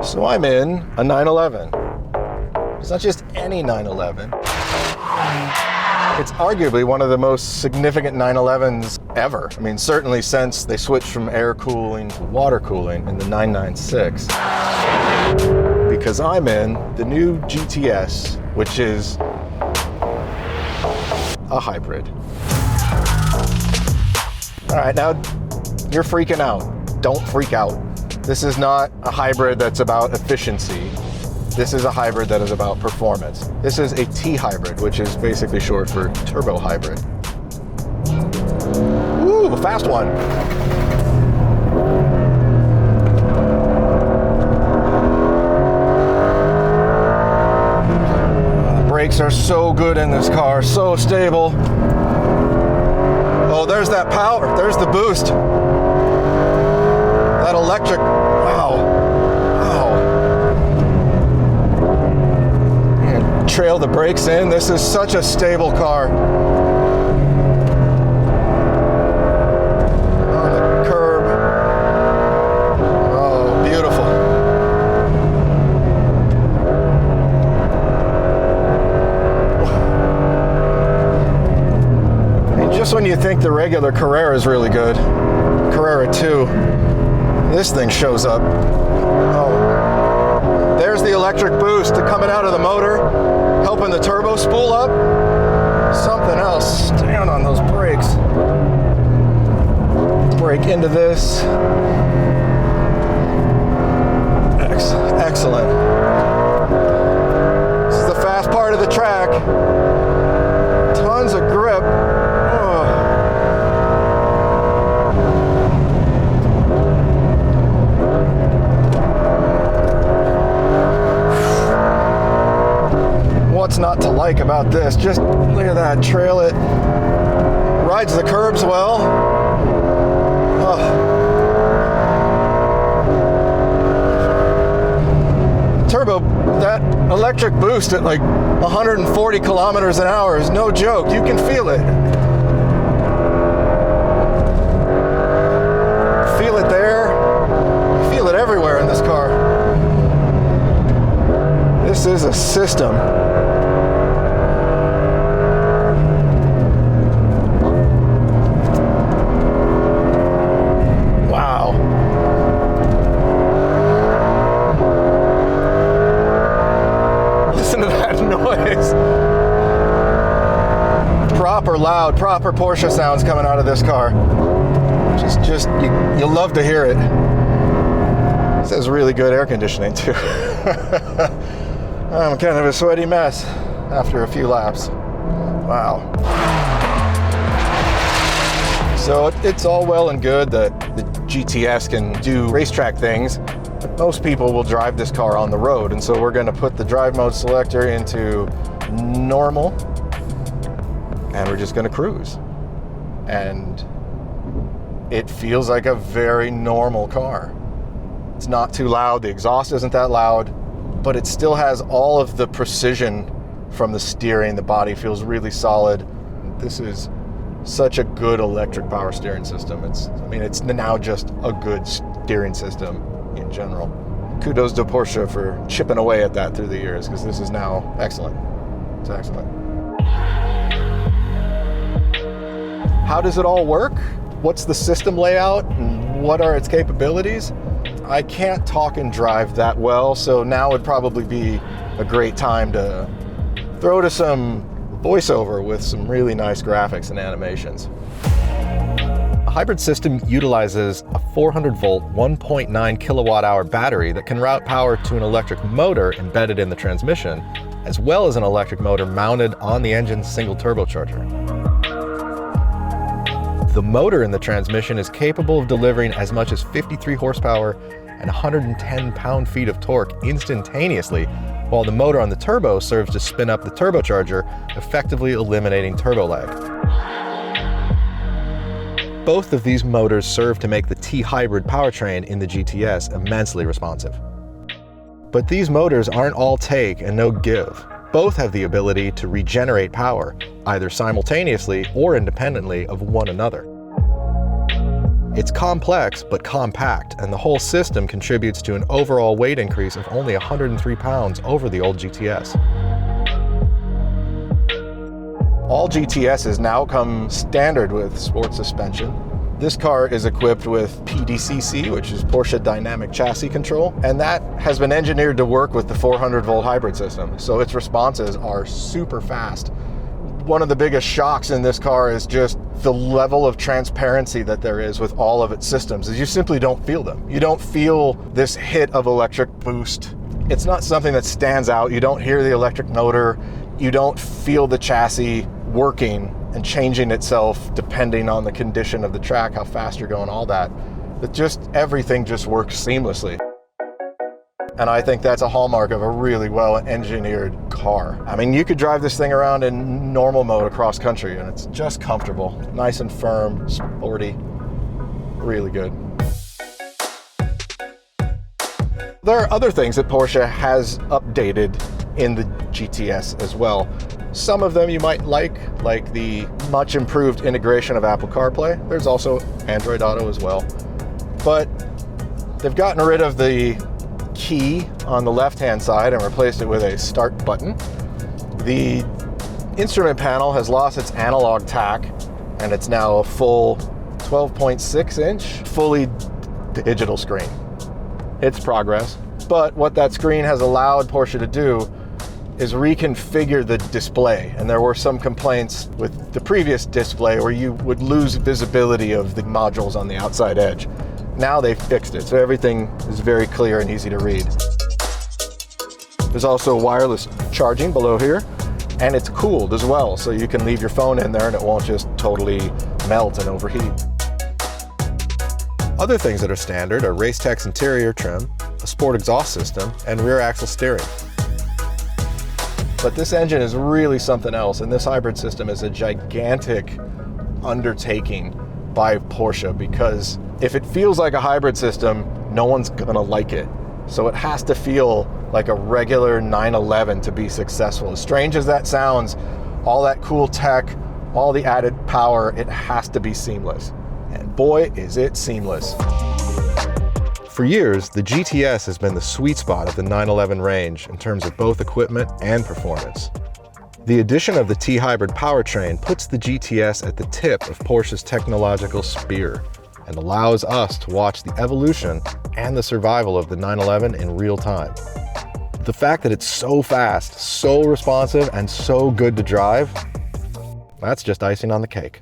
So I'm in a 911. It's not just any 911. It's arguably one of the most significant 911s ever. I mean, certainly since they switched from air cooling to water cooling in the 996. Because I'm in the new GTS, which is a hybrid. All right, now you're freaking out. Don't freak out. This is not a hybrid that's about efficiency. This is a hybrid that is about performance. This is a T-hybrid, which is basically short for turbo hybrid. Ooh, fast one. The brakes are so good in this car, so stable. Oh, there's that power, there's the boost. That electric, wow, wow. And trail the brakes in. This is such a stable car. On the curb. Oh, beautiful. And just when you think the regular Carrera is really good, Carrera 2, this thing shows up. Oh, there's the electric boost coming out of the motor, helping the turbo spool up. Something else. Stand on those brakes. Brake into this. Excellent. This is the fast part of the track. Tons of grip. What's not to like about this? Just look at that, trail it. Rides the curbs well. Oh. Turbo, that electric boost at like 140 kilometers an hour is no joke. You can feel it. Feel it there. You feel it everywhere in this car. This is a system. Proper loud, proper Porsche sounds coming out of this car. Just you'll love to hear it. This has really good air conditioning too. I'm kind of a sweaty mess after a few laps. Wow. So it's all well and good that the GTS can do racetrack things, but most people will drive this car on the road, and so we're going to put the drive mode selector into normal, and we're just going to cruise. And it feels like a very normal car. It's not too loud, the exhaust isn't that loud, but it still has all of the precision from the steering. The body feels really solid. This is such a good electric power steering system. It's now just a good steering system in general. Kudos to Porsche for chipping away at that through the years, because this is now excellent. It's excellent. How does it all work? What's the system layout and what are its capabilities? I can't talk and drive that well, so now would probably be a great time to throw to some voiceover with some really nice graphics and animations. A hybrid system utilizes a 400 volt, 1.9 kilowatt hour battery that can route power to an electric motor embedded in the transmission, as well as an electric motor mounted on the engine's single turbocharger. The motor in the transmission is capable of delivering as much as 53 horsepower and 110 pound-feet of torque instantaneously, while the motor on the turbo serves to spin up the turbocharger, effectively eliminating turbo lag. Both of these motors serve to make the T-hybrid powertrain in the GTS immensely responsive. But these motors aren't all take and no give. Both have the ability to regenerate power, either simultaneously or independently of one another. It's complex but compact, and the whole system contributes to an overall weight increase of only 103 pounds over the old GTS. All GTSs now come standard with sport suspension. This car is equipped with PDCC, which is Porsche Dynamic Chassis Control, and that has been engineered to work with the 400-volt hybrid system, so its responses are super fast. One of the biggest shocks in this car is just the level of transparency that there is with all of its systems, is you simply don't feel them. You don't feel this hit of electric boost. It's not something that stands out. You don't hear the electric motor. You don't feel the chassis working and changing itself depending on the condition of the track, how fast you're going, all that. But just everything just works seamlessly. And I think that's a hallmark of a really well-engineered car. I mean, you could drive this thing around in normal mode across country and it's just comfortable, nice and firm, sporty, really good. There are other things that Porsche has updated in the GTS as well. Some of them you might like the much improved integration of Apple CarPlay. There's also Android Auto as well. But they've gotten rid of the key on the left-hand side and replaced it with a start button. The instrument panel has lost its analog tack, and it's now a full 12.6-inch, fully digital screen. It's progress, but what that screen has allowed Porsche to do is reconfigure the display, and there were some complaints with the previous display where you would lose visibility of the modules on the outside edge. Now they fixed it, so everything is very clear and easy to read. There's also wireless charging below here, and it's cooled as well, so you can leave your phone in there and it won't just totally melt and overheat. Other things that are standard are Racetek's interior trim, a sport exhaust system, and rear axle steering. But this engine is really something else, and this hybrid system is a gigantic undertaking by Porsche, because if it feels like a hybrid system, no one's gonna like it. So it has to feel like a regular 911 to be successful. As strange as that sounds, all that cool tech, all the added power, it has to be seamless. And boy, is it seamless. For years, the GTS has been the sweet spot of the 911 range in terms of both equipment and performance. The addition of the T-Hybrid powertrain puts the GTS at the tip of Porsche's technological spear and allows us to watch the evolution and the survival of the 911 in real time. The fact that it's so fast, so responsive, and so good to drive, that's just icing on the cake.